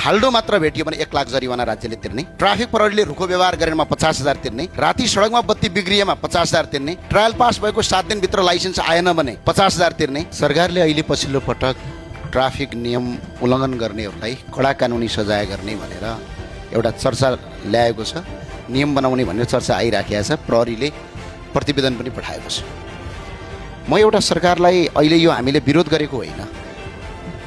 खाल्डो मात्र भेटियो भने 1 लाख जरिवाना राज्यले तिर्ने, ट्राफिक प्रहरीले रुखो व्यवहार गरेमा 50,000 तिर्ने, राति सडकमा बत्ती बिग्रिएमा 50,000 तिर्ने, ट्रायल पास भएको 7 दिनभित्र लाइसेन्स आएन भने 50,000 तिर्ने। सरकारले अहिले पछिल्लो पटक ट्राफिक नियम उल्लङ्घन गर्नेहरूलाई कडा कानुनी सजाय गर्ने भनेर एउटा चर्चा ल्याएको छ, नियम बनाउने भनेर चर्चा आइराखेको छ। प्रहरीले प्रतिवेदन पनि पठाएको छ। म एउटा सरकारलाई अहिले यो हामीले विरोध गरेको होइन,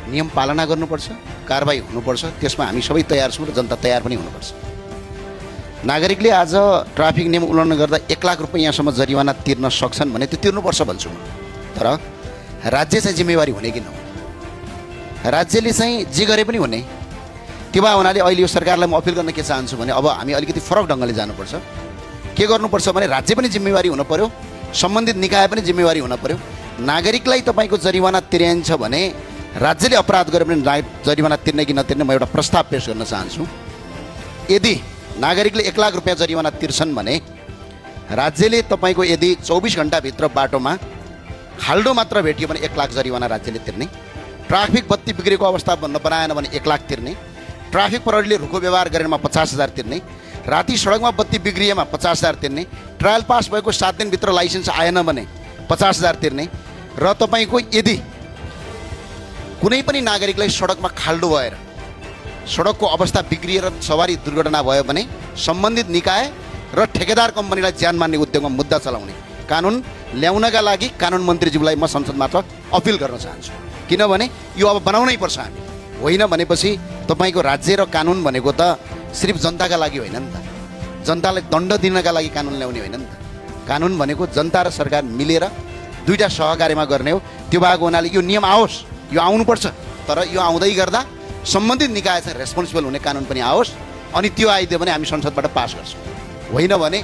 नियम पालना गर्नुपर्छ, कारबाही हुनुपर्छ, त्यसमा हामी सबै तयार छौँ र जनता तयार पनि हुनुपर्छ। नागरिकले आज ट्राफिक नियम उल्लङ्घन गर्दा 1 लाख रुपैयाँसम्म जरिवाना तिर्न सक्छन् भने त्यो तिर्नुपर्छ भन्छु म। तर राज्य चाहिँ जिम्मेवारी हुने कि नहुने, राज्यले चाहिँ जे गरे पनि हुने, त्यो भए हुनाले अहिले यो सरकारलाई म अपिल गर्न के चाहन्छु भने अब हामी अलिकति फरक ढङ्गले जानुपर्छ। के गर्नुपर्छ भने राज्य पनि जिम्मेवारी हुन पर्यो, सम्बन्धित निकाय पनि जिम्मेवारी हुन पर्यो। नागरिकलाई तपाईँको जरिवाना तिर्याइन्छ भने राज्यले अपराध गरे भने जरिवाना तिर्ने कि नतिर्ने म एउटा प्रस्ताव पेश गर्न चाहन्छु। यदि नागरिकले 1 लाख रुपियाँ जरिवाना तिर्छन् भने राज्यले तपाईँको यदि 24 घन्टाभित्र बाटोमा खाल्डो मात्र भेटियो भने 1 लाख जरिवाना राज्यले तिर्ने, ट्राफिक बत्ती बिग्रेको अवस्था बनाएन भने 1 लाख तिर्ने, ट्राफिक प्रहरीले रुखो व्यवहार गरेमा 50,000 तिर्ने, राति सडकमा बत्ती बिग्रिएमा 50,000 तिर्ने, ट्रायल पास भएको 7 दिनभित्र लाइसेन्स आएन भने 50,000 तिर्ने। र तपाईँको यदि कुनै पनि नागरिकलाई सडकमा खाल्डो भएर सडकको अवस्था बिग्रिएर सवारी दुर्घटना भयो भने सम्बन्धित निकाय र ठेकेदार कम्पनीलाई ज्यान मान्ने उद्योगमा मुद्दा चलाउने कानुन ल्याउनका लागि कानुन मन्त्रीज्यूलाई म संसद मार्फत अपिल गर्न चाहन्छु। किनभने यो अब बनाउनै पर्छ हामी, होइन भनेपछि तपाईँको राज्य र कानुन भनेको त सिर्फ जनताका लागि होइन नि त, जनतालाई दण्ड दिनका लागि कानुन ल्याउने होइन नि त। कानुन भनेको जनता र सरकार मिलेर दुईटा सहकार्यमा गर्ने हो। त्यो भएको हुनाले यो नियम आओस्, यो आउनुपर्छ, तर यो आउँदै गर्दा सम्बन्धित निकाय चाहिँ रेस्पोन्सिबल हुने कानुन पनि आओस्, अनि त्यो आइदियो भने हामी संसदबाट पास गर्छौँ। होइन भने